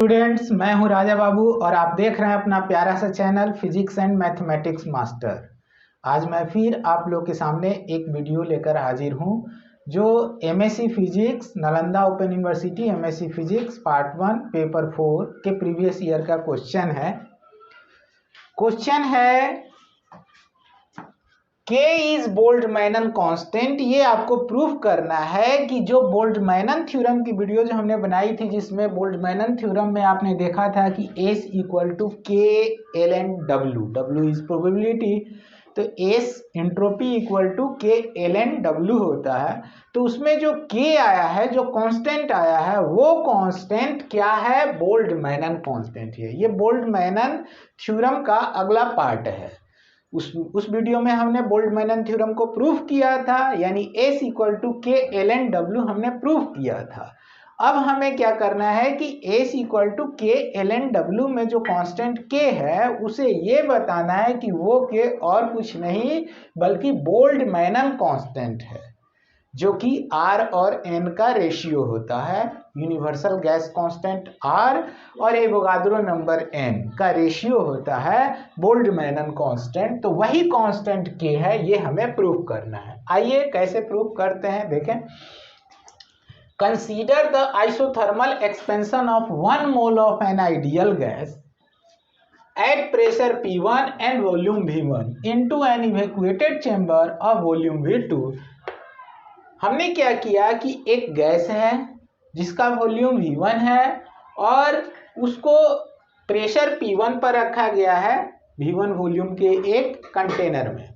Students, मैं हूं राजा बाबू और आप देख रहे हैं अपना प्यारा सा channel physics and mathematics master. आज मैं फिर आप लोग के सामने एक वीडियो लेकर हाजिर हूं जो MSc physics Nalanda open university MSc physics part 1 paper 4 के प्रीवियस ईयर का क्वेश्चन है। K is Boltzmann constant. ये आपको प्रूफ करना है कि जो बोल्ट्जमैन थ्योरम की वीडियो जो हमने बनाई थी, जिसमें बोल्ट्जमैन थ्योरम में आपने देखा था कि S equal to K L N W, W is probability, तो S entropy equal to K L N W होता है। तो उसमें जो K आया है, जो कांस्टेंट आया है, वो कांस्टेंट क्या है? बोल्ट्जमैन कांस्टेंट है। ये बोल्ट्जमैन थ्योरम का अगला पार्ट है। उस वीडियो में हमने बोल्ट्जमैन थ्योरम को प्रूफ किया था, यानी S equal to K L N W हमने प्रूफ किया था। अब हमें क्या करना है कि S equal to K L N W में जो कांस्टेंट K है उसे ये बताना है कि वो K और कुछ नहीं बल्कि बोल्ट्जमैन कांस्टेंट है, जो कि R और N का रेशियो होता है। यूनिवर्सल गैस कांस्टेंट R और एवोगाद्रो नंबर N का रेशियो होता है बोल्ट्जमैन कांस्टेंट। तो वही कांस्टेंट K है, ये हमें प्रूफ करना है। आइए कैसे प्रूफ करते हैं, देखें। Consider the isothermal expansion of 1 mole of an ideal gas at pressure P1 and volume V1 into an evacuated chamber of volume V2। हमने क्या किया कि एक गैस है जिसका वॉल्यूम V1 है और उसको प्रेशर P1 पर रखा गया है V1 वॉल्यूम के एक कंटेनर में।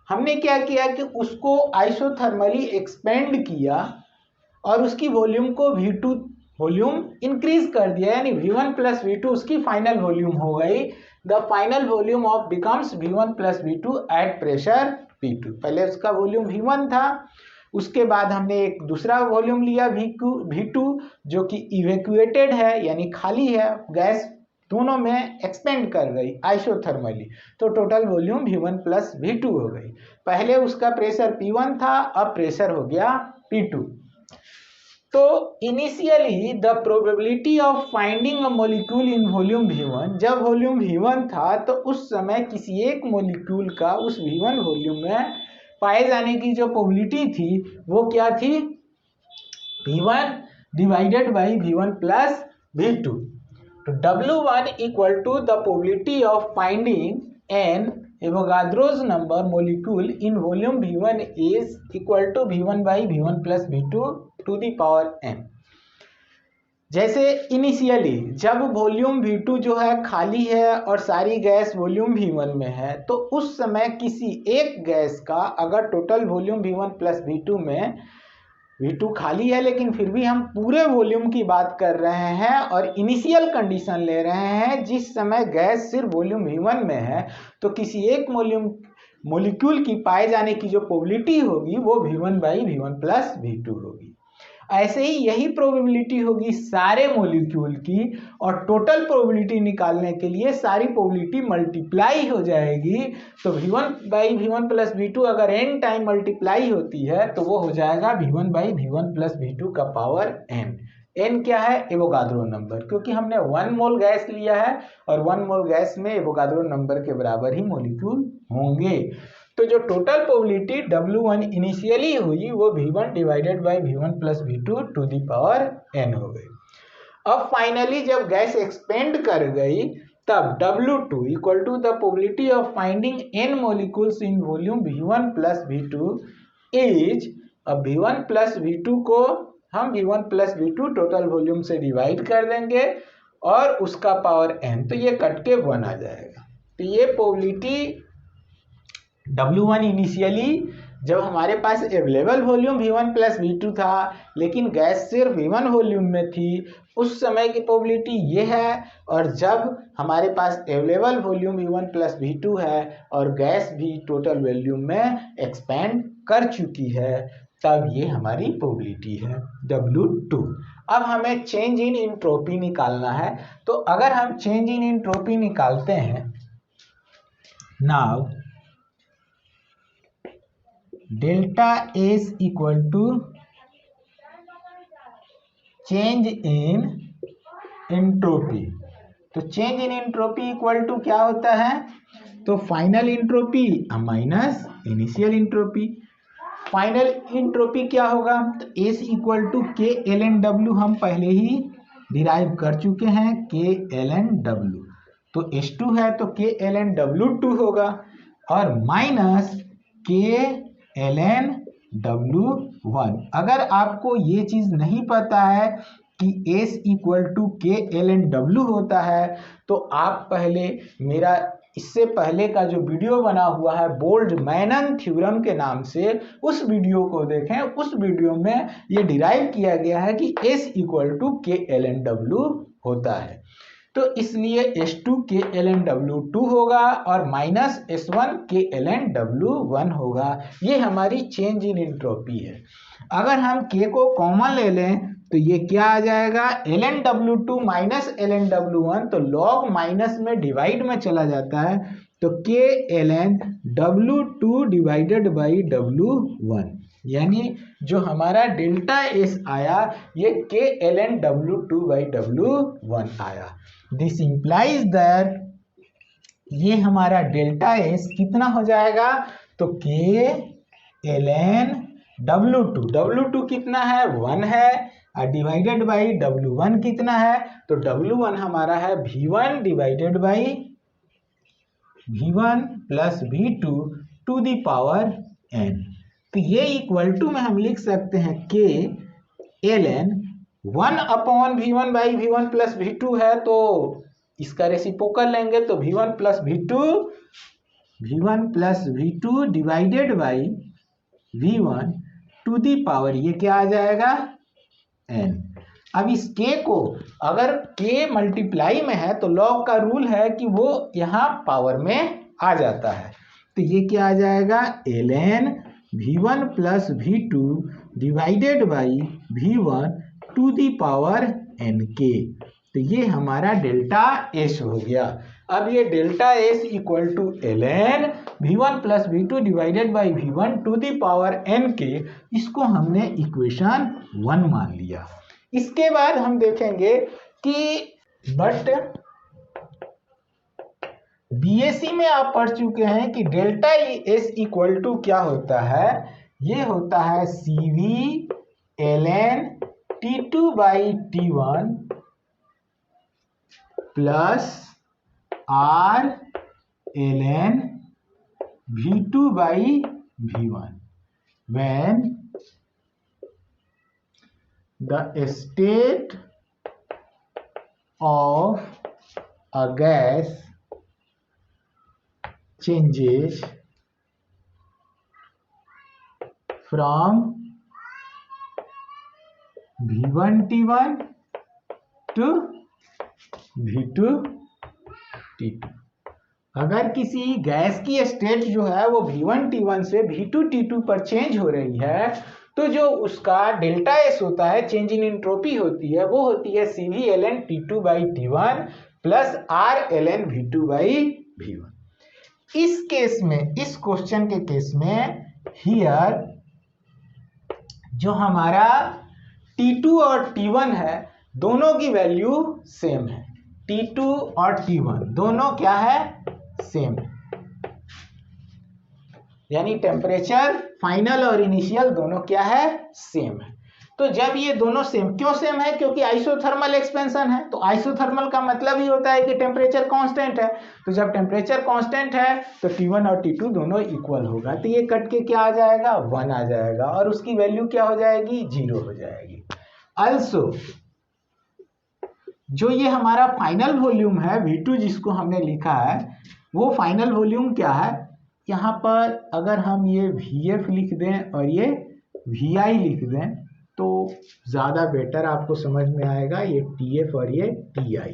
हमने क्या किया कि उसको आइसोथर्मली एक्सपेंड किया और उसकी वॉल्यूम को V2 वॉल्यूम इंक्रीज कर दिया, यानी V1 प्लस V2 उसकी फाइनल वॉल्यूम हो गई। The final volume of becomes V1 plus V2 at pressure P2। पहले उसका वॉल्यूम V1 था, उसके बाद हमने एक दूसरा वॉल्यूम लिया V2 जो कि इवैक्यूएटेड है, यानी खाली है, गैस दोनों में एक्सपेंड कर गई आइसोथर्मली, तो total volume V1 plus V2 हो गई। पहले उसका प्रेशर P1 था, अब प्रेशर हो गया P2। तो initially the probability of finding a molecule in volume V1, जब वॉल्यूम V1 था तो उस समय किसी एक मॉलिक्यूल का उस V1 वॉल्यूम में पाए जाने की जो प्रोबेबिलिटी थी वो क्या थी? V1 divided by V1 plus V2। तो W1 equal to the probability of finding an Avogadro's number molecule in volume V1 is equal to V1 by V1 plus V2 to the power n। जैसे initially जब volume V2 जो है खाली है और सारी gas volume V1 में है, तो उस समय किसी एक गैस का अगर total volume V1 plus V2 में V2 खाली है लेकिन फिर भी हम पूरे वॉल्यूम की बात कर रहे हैं और इनिशियल कंडीशन ले रहे हैं जिस समय गैस सिर्फ वॉल्यूम V1 में है, तो किसी एक मॉलिक्यूल की पाए जाने की जो प्रोबेबिलिटी होगी वो V1 by V1 plus V2 होगी। ऐसे ही यही प्रोबेबिलिटी होगी सारे मॉलिक्यूल की, और टोटल प्रोबेबिलिटी निकालने के लिए सारी प्रोबेबिलिटी मल्टीप्लाई हो जाएगी। तो V1 by V1 plus V2 अगर n टाइम मल्टीप्लाई होती है तो वो हो जाएगा V1 by V1 plus V2 का पावर n। n क्या है? एवोगाद्रो नंबर, क्योंकि हमने 1 मोल गैस लिया है और 1 मोल गैस में एवोगाद्रो नंबर के बराबर ही मॉलिक्यूल होंगे। तो जो टोटल प्रोबेबिलिटी W1 इनिशियली हुई वो V1 divided by V1 plus V2 to the power n हो गई। अब फाइनली जब गैस एक्सपेंड कर गई तब W2 equal to the probability of finding n molecules in volume V1 plus V2 is, अब V1 प्लस V2 को हम V1 plus V2 total volume से डिवाइड कर देंगे और उसका पावर n, तो ये कट के 1 आ जाएगा। तो ये प्रोबेबिलिटी W1 इनिशियली जब हमारे पास available volume V1 plus V2 था लेकिन गैस सिर्फ V1 वॉल्यूम में थी, उस समय की प्रोबेबिलिटी ये है। और जब हमारे पास available volume V1 plus V2 है और गैस भी टोटल वॉल्यूम में एक्सपेंड कर चुकी है, तब ये हमारी प्रोबेबिलिटी है W2। अब हमें चेंज इन एंट्रोपी निकालना है, तो अगर हम चेंज इन एंट्रोपी निकालते हैं, now delta S equal to change in entropy. तो change in entropy equal to क्या होता है, तो final entropy minus initial entropy. Final entropy क्या होगा, तो S equal to K L N W हम पहले ही डिराइव कर चुके हैं, के एल एन डब्ल्यू। तो H2 है तो के एल एन डब्ल्यू 2 होगा और माइनस के एल एन डब्ल्यू 1। अगर आपको ये चीज नहीं पता है कि S equal to K L N W होता है, तो आप पहले मेरा इससे पहले का जो वीडियो बना हुआ है बोल्ट्जमैन थ्योरम के नाम से, उस वीडियो को देखें। उस वीडियो में ये डिराइव किया गया है कि S equal to K L N W होता है। तो इसलिए H2 के एल एन डब्ल्यू 2 होगा और माइनस S1 के एल एन डब्ल्यू 1 होगा। ये हमारी चेंज इन एंट्रोपी है। अगर हम K को कॉमन ले लें तो ये क्या आ जाएगा, L N W 2 minus L N W 1, तो लॉग माइनस में डिवाइड में चला जाता है, तो K L N W 2 divided by W 1, यानी जो हमारा डेल्टा एस आया ये K L N W 2 by W 1 आया। दिस इंप्लाइज दैट ये हमारा डेल्टा एस कितना हो जाएगा, तो K L N W two कितना है 1 है और डिवाइडेड बाई डब्ल्यू 1 कितना है, तो डब्ल्यू 1 हमारा है V1 divided by V1 plus V2 to the power n। तो ये इक्वल टू में हम लिख सकते हैं K L N 1 upon V1 by V1 plus V2 है, तो इसका रेसिप्रोकल लेंगे तो V1 plus V2 divided by V1 to the power ये क्या आ जाएगा n। अब इस k को अगर k मल्टीप्लाई में है तो लॉग का रूल है कि वो यहाँ पावर में आ जाता है, तो ये क्या आ जाएगा ln V1 plus V2 divided by V1 to the power nk। तो ये हमारा डेल्टा एस हो गया। अब ये delta S equal to ln V1 plus V2 divided by V1 to the power nk, इसको हमने इक्वेशन 1 मान लिया। इसके बाद हम देखेंगे कि बट बीएससी में आप पढ़ चुके हैं कि डेल्टा एस इक्वल टू क्या होता है, ये होता है CV ln T2 by T1 plus R ln V2 by V1 when the state of a gas changes from V1 T1 to V2 T2। अगर किसी गैस की स्टेट जो है वो V1 T1 से V2 T2 पर चेंज हो रही है, तो जो उसका डेल्टा एस होता है, चेंज इन एंट्रोपी होती है, वो होती है CV ln T2 by T1 plus R ln V2 by V1। इस केस में, इस क्वेश्चन के केस में हियर जो हमारा T2 और T1 है दोनों की वैल्यू सेम है। T2 और T1 दोनों क्या है, सेम है, यानी टेम्परेचर फाइनल और इनिशियल दोनों क्या है, सेम है। तो जब ये दोनों सेम, क्यों सेम है, क्योंकि आइसोथर्मल एक्सपेंशन है। तो आइसोथर्मल का मतलब ही होता है कि टेम्परेचर कांस्टेंट है, तो जब टेम्परेचर कांस्टेंट है तो T1 और T2 दोनों इक्वल होगा, तो ये कट के क्या आ जाएगा 1 आ जाएगा और उसकी वैल्यू क्या हो जाएगी 0 हो जाएगी। also जो ये हमारा फाइनल वॉल्यूम है V2 जिसको हमने लिखा है, वो फाइनल वॉल्यूम क्या है, यहाँ पर अगर हम ये VF लिख दें और ये VI लिख दें तो ज़्यादा बेटर आपको समझ में आएगा, ये TF और ये TI।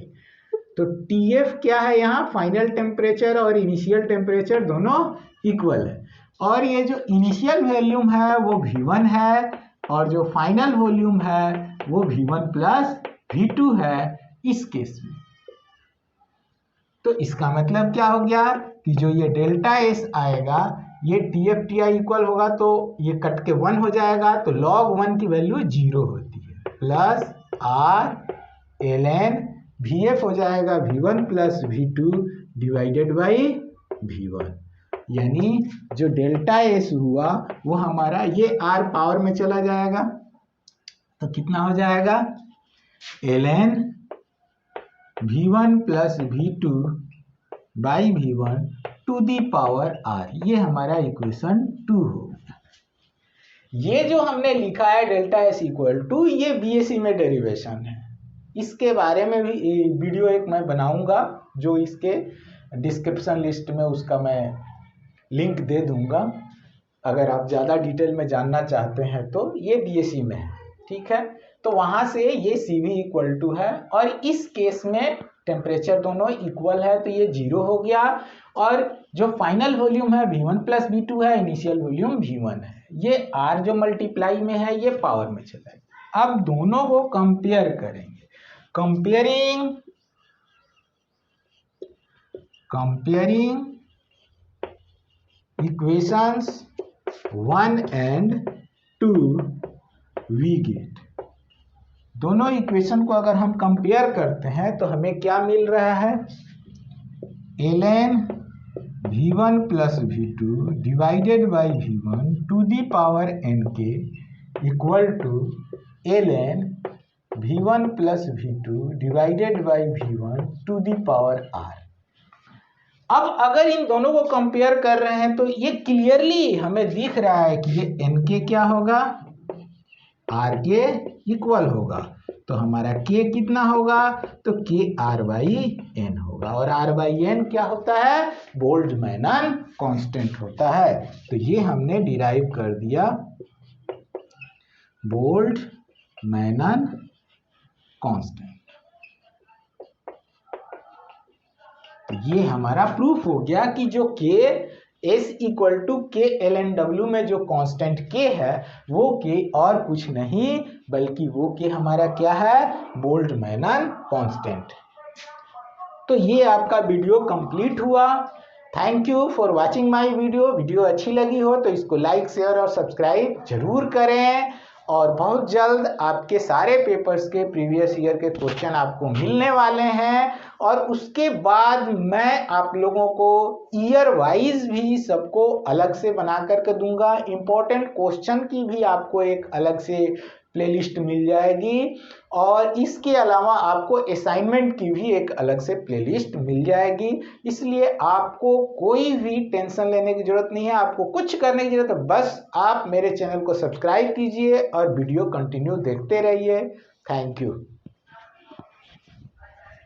तो TF क्या है, यहाँ फाइनल टेम्परेचर और इनिशियल टेम्परेचर दोनों इक्वल है, और ये जो इनिशियल वॉल्यूम है वो V1 है और जो फाइनल वॉल्यूम है वो V1 प्लस V2 है इस केस में। तो इसका मतलब क्या हो गया कि जो ये डेल्टा एस आएगा ये TF TI इक्वल होगा, तो ये कट के 1 हो जाएगा, तो log 1 की वैल्यू 0 होती है, प्लस R ln VF हो जाएगा V1 plus V2 divided by V1, यानी जो डेल्टा S हुआ वो हमारा ये R पावर में चला जाएगा, तो कितना हो जाएगा ln V1 plus V2 by V1 to the power R, ये हमारा इक्वेशन 2 हो गया। ये जो हमने लिखा है डेल्टा S इक्वल टू, ये BSc में डेरिवेशन है, इसके बारे में भी वीडियो एक मैं बनाऊंगा, जो इसके डिस्क्रिप्शन लिस्ट में उसका मैं लिंक दे दूंगा, अगर आप ज़्यादा डिटेल में जानना चाहते हैं तो। ये BSc में है, ठीक है। तो वहाँ से ये CV इक्वल टू है, और इस केस में टेम्परेचर दोनों इक्वल है, तो ये 0 हो गया, और जो फाइनल वॉल्यूम है V1 प्लस V2 है, इनिशियल वॉल्यूम V1 है, ये R जो मल्टीप्लाई में है ये पावर में चला गया। अब दोनों को कंपेयर करेंगे, comparing equations 1 and 2 we get, दोनों इक्वेशन को अगर हम कंपेयर करते हैं तो हमें क्या मिल रहा है, ln V1 plus V2 divided by V1 to the power nk equal to ln V1 plus V2 divided by V1 to the power R। अब अगर इन दोनों को कंपेयर कर रहे हैं तो ये क्लियरली हमें दिख रहा है कि ये nk क्या होगा, R के इक्वल होगा, तो हमारा k कितना होगा, तो k R बाई n होगा, और R बाई n क्या होता है, बोल्ट्जमैन कांस्टेंट होता है। तो ये हमने डिराइव कर दिया बोल्ट्जमैन कांस्टेंट, तो ये हमारा प्रूफ हो गया कि जो k S इक्वल टू के ln W में जो कांस्टेंट k है वो k और कुछ नहीं बल्कि वो k हमारा क्या है, बोल्ट्जमैन कांस्टेंट। तो ये आपका वीडियो कंप्लीट हुआ। Thank you for watching my video अच्छी लगी हो तो इसको लाइक शेयर और सब्सक्राइब जरूर करें, और बहुत जल्द आपके सारे पेपर्स के प्रीवियस ईयर के क्वेश्चन आपको मिलने वाले हैं, और उसके बाद मैं आप लोगों को ईयर वाइज भी सबको अलग से बना करके दूंगा। इम्पोर्टेंट क्वेश्चन की भी आपको एक अलग से प्लेलिस्ट मिल जाएगी, और इसके अलावा आपको असाइनमेंट की भी एक अलग से प्लेलिस्ट मिल जाएगी। इसलिए आपको कोई भी टेंशन लेने की जरूरत नहीं है, आपको कुछ करने की जरूरत है, बस आप मेरे चैनल को सब्सक्राइब कीजिए और वीडियो कंटिन्यू देखते रहिए। Thank you.